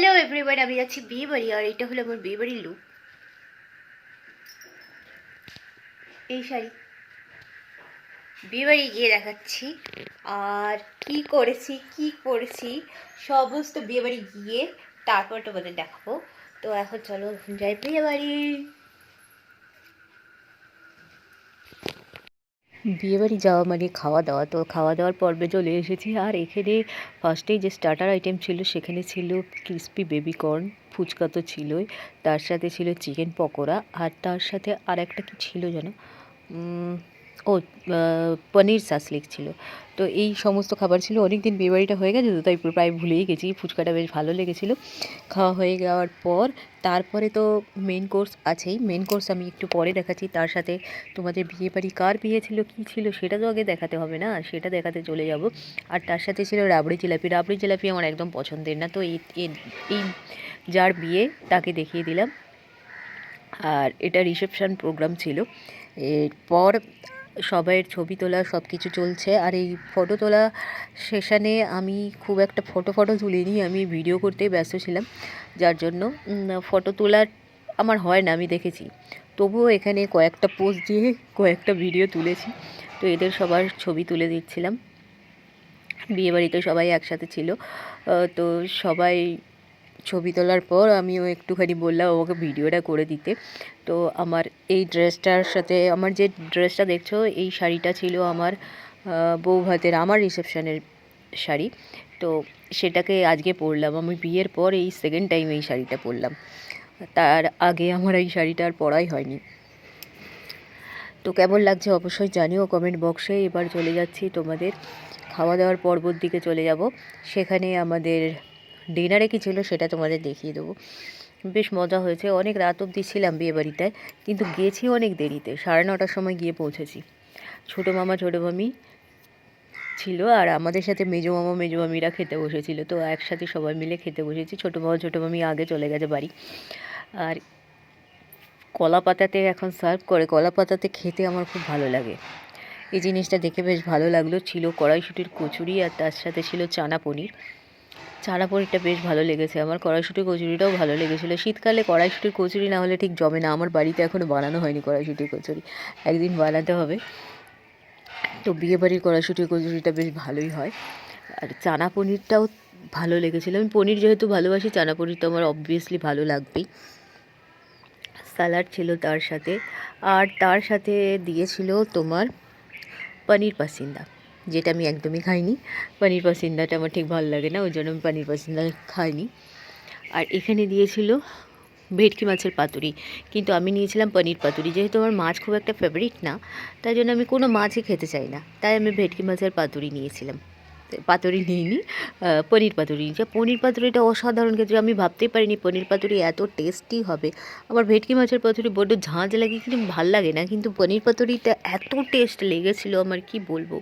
Hello everyone, আমি যাচ্ছি বিয়ে বাড়ি। আর এটা হলো আমার বিয়ে বাড়ির লুক। এই শাড়ি বিয়ে বাড়ি গিয়ে দেখাচ্ছি। আর কি করেছি সমস্ত বিয়ে বাড়ি গিয়ে তারপর তোমাদের দেখাবো। তো এখন চলো যাই বিয়ে বাড়ি। বিয়েবাড়ি যাওয়া মানে খাওয়া দাওয়া, তো খাওয়া দাওয়ার পর্বে চলে এসেছি। আর এখানে ফার্স্টেই যে স্টার্টার আইটেম ছিল সেখানে ছিল ক্রিস্পি বেবিকর্ন, ফুচকা তো ছিলই, তার সাথে ছিল চিকেন পকোড়া, আর তার সাথে আর একটা কি ছিল যেন, ও পনির সাসলিক ছিল। তো এই সমস্ত খাবার ছিল। অনেক দিন বিয়েবাড়িটা হয়ে গেছে তো তাই প্রায় ভুলেই গেছি। ফুচকাটা বেশ ভালো লেগেছিলো। খাওয়া হয়ে যাওয়ার পর তারপরে তো মেন কোর্স আছেই। মেন কোর্স আমি একটু পরে দেখাচ্ছি। তার সাথে তোমাদের বিয়ে বাড়ি কার বিয়ে ছিল কী ছিল সেটা তো আগে দেখাতে হবে না, সেটা দেখাতে চলে যাব। আর তার সাথে ছিল রাবড়ি জিলাপি। রাবড়ি জিলাপি আমার একদম পছন্দের না, তো এই যার বিয়ে তাকে দেখিয়ে দিলাম। আর এটা রিসেপশন প্রোগ্রাম ছিল। এরপর সবাইয়ের ছবি তোলা সব কিছু চলছে। আর এই ফটো তোলা সেশানে আমি খুব একটা ফটো তুলিনি, আমি ভিডিও করতেই ব্যস্ত ছিলাম, যার জন্য ফটো তোলার আমার হয় না, আমি দেখেছি। তবুও এখানে কয়েকটা পোজ দিয়ে কয়েকটা ভিডিও তুলেছি। তো এদের সবার ছবি তুলে দিচ্ছিলাম। বিয়েবাড়িতে সবাই একসাথে ছিল। তো সবাই ছবি তোলার পর আমিও একটুখানি বললাম আমাকে ভিডিওটা করে দিতে। তো আমার এই ড্রেসটার সাথে আমার যে ড্রেসটা দেখছো, এই শাড়িটা ছিল আমার বউ ভাতের, আমার রিসেপশনের শাড়ি। তো সেটাকে আজকে পরলাম। আমি বিয়ের পর এই সেকেন্ড টাইম এই শাড়িটা পরলাম, তার আগে আমার এই শাড়িটা আর পরাই হয়নি। তো কেমন লাগছে অবশ্যই জানিও কমেন্ট বক্সে। এবার চলে যাচ্ছি তোমাদের খাওয়া দাওয়ার পর্বর দিকে চলে যাব। সেখানে আমাদের ডিনারে কী ছিল সেটা তোমাদের দেখিয়ে দেবো। বেশ মজা হয়েছে। অনেক রাত অবধি ছিলাম বিয়েবাড়িটায়, কিন্তু গিয়েছি অনেক দেরিতে, 9:30টার সময় গিয়ে পৌঁছেছি। ছোটো মামা ছোটো মামি ছিল, আর আমাদের সাথে মেজো মামা মেজো মামিরা খেতে বসেছিল। তো একসাথে সবাই মিলে খেতে বসেছি। ছোটো মামা ছোটো মামি আগে চলে গেছে বাড়ি। আর কলা পাতাতে এখন সার্ভ করে। কলা পাতাতে খেতে আমার খুব ভালো লাগে। এই জিনিসটা দেখে বেশ ভালো লাগলো। ছিল কড়াইশুঁটির কচুরি, আর তার সাথে ছিল চানা পনির। চানা পনিরটা বেশ ভালো লেগেছে আমার। কড়াইশুঁটির কচুরিটাও ভালো লেগেছিলো। শীতকালে কড়াইশুঁটির কচুরি না হলে ঠিক জমে না। আমার বাড়িতে এখনও বানানো হয়নি কড়াইশুঁটির কচুরি, একদিন বানাতে হবে। তো বিয়েবাড়ির কড়াইশুঁটির কচুরিটা বেশ ভালোই হয়। আর চানা পনিরটাও ভালো লেগেছিলো। আমি পনির যেহেতু ভালোবাসি, চানা পনির তো আমার অবভিয়াসলি ভালো লাগবেই। স্যালাড ছিল তার সাথে, আর তার সাথে দিয়েছিল তোমার পনির পাসিন্দা, যেটা আমি একদমই খাইনি। পনির পাসিন্দাটা আমার ঠিক ভালো লাগে না, ওই জন্য আমি পনির পাসিন্দা খাইনি। আর এখানে দিয়েছিল ভেটকি মাছের পাতুরি, কিন্তু আমি নিয়েছিলাম পনির পাতুরি। যেহেতু আমার মাছ খুব একটা ফেভারিট না, তাই জন্য আমি কোনো মাছই খেতে চাই না, তাই আমি ভেটকি মাছের পাতুরি নিয়েছিলাম। পাতুরি নিইনি, পনির পাতুরি নিয়েছি। পনির পাতুরিটা অসাধারণ খেতে। আমি ভাবতেই পারিনি পনির পাতুরি এত টেস্টি হবে। আমার ভেটকি মাছের পাতুরি বড্ড ঝাঁঝ লাগে, কিন্তু ভাল লাগে না, কিন্তু পনির পাতুরিটা এত টেস্ট লেগেছিলো আমার কি বলবো।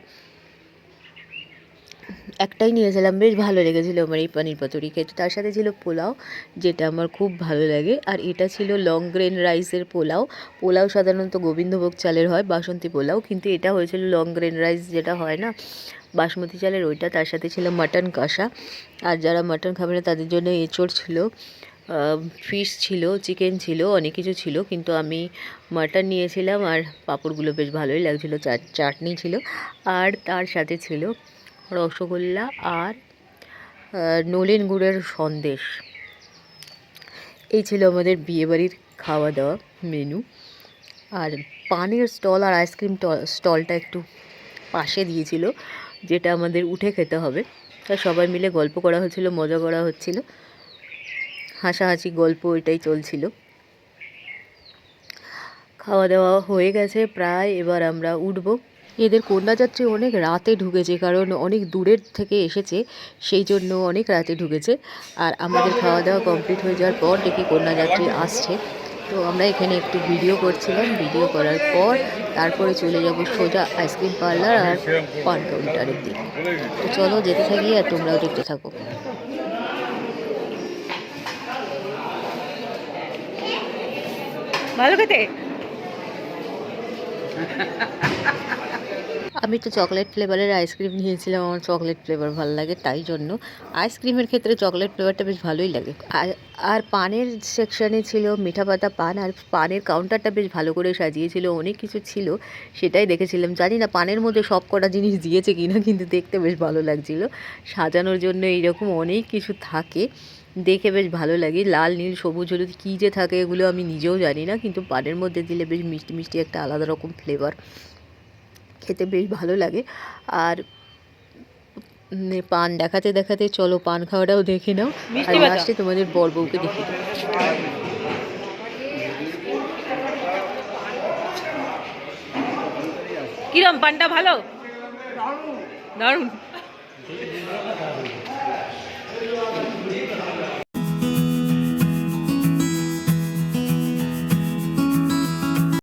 একটাই নিয়েছিলাম, বেশ ভালো লেগেছিলো আমার এই পনির পাতুরি খেতে। তার সাথে ছিল পোলাও, যেটা আমার খুব ভালো লাগে। আর এটা ছিল লং গ্রেন রাইসের পোলাও। পোলাও সাধারণত গোবিন্দভোগ চালের হয়, বাসন্তী পোলাও, কিন্তু এটা হয়েছিল লং গ্রেন রাইস, যেটা হয় না বাসমতি চালের, ওইটা। তার সাথে ছিল মাটন কষা, আর যারা মাটন খাবে না তাদের জন্য এঁচোড় ছিল, ফিশ ছিল, চিকেন ছিল, অনেক কিছু ছিল, কিন্তু আমি মাটন নিয়েছিলাম। আর পাঁপড়গুলো বেশ ভালোই লাগছিলো, চাটনি ছিল, আর তার সাথে ছিল রসগোল্লা আর নলেন গুড়ের সন্দেশ। এই ছিল আমাদের বিয়েবাড়ির খাওয়া দাওয়া মেনু। আর পানের স্টল আর আইসক্রিম স্টলটা একটু পাশে দিয়েছিল, যেটা আমাদের উঠে খেতে হবে। তা সবাই মিলে গল্প করা হচ্ছিল, মজা করা হচ্ছিল, হাসাহাসি গল্প এটাই চলছিল। খাওয়া দাওয়া হয়ে গেছে প্রায়, এবার আমরা উঠব। এদের কন্যাযাত্রী অনেক রাতে ঢুকেছে, কারণ অনেক দূরের থেকে এসেছে, সেই জন্য অনেক রাতে ঢুকেছে। আর আমাদের খাওয়া দাওয়া কমপ্লিট হয়ে যাওয়ার পর দেখি কন্যাযাত্রী আসছে। তো আমরা এখানে একটু ভিডিও করছিলাম। ভিডিও করার পর তারপরে চলে যাব সোজা আইসক্রিম পার্লার আর পান কাউন্টারের দিকে। তো চলো যেতে থাকি, আর তোমরাও দেখতে থাকো। ভালো খেতে আমি তো চকলেট ফ্লেভারের আইসক্রিম নিয়েছিলাম, আমার চকলেট ফ্লেভার ভালো লাগে তাই জন্য। আইসক্রিমের ক্ষেত্রে চকলেট ফ্লেভারটা বেশ ভালোই লাগে। আর আর পানের সেকশানে ছিল মিঠা পাতা পান, আর পানের কাউন্টারটা বেশ ভালো করে সাজিয়েছিল, অনেক কিছু ছিল সেটাই দেখেছিলাম। জানি না পানের মধ্যে সব কটা জিনিস দিয়েছে কিনা, কিন্তু দেখতে বেশ ভালো লাগছিল। সাজানোর জন্য এইরকম অনেক কিছু থাকে, দেখে বেশ ভালো লাগে। লাল নীল সবুজ হলুদ কী যে থাকে এগুলো আমি নিজেও জানি না, কিন্তু পানের মধ্যে দিলে বেশ মিষ্টি মিষ্টি একটা আলাদা রকম ফ্লেভার, খেতে বেশ ভালো লাগে। আর পান দেখাতে দেখাতে চলো পান খাওয়াটাও দেখে নাও, আর লাস্টে তোমাদের বর বউকে দেখিয়ে দেবো। কিরম পানটা ভালো? দারুণ।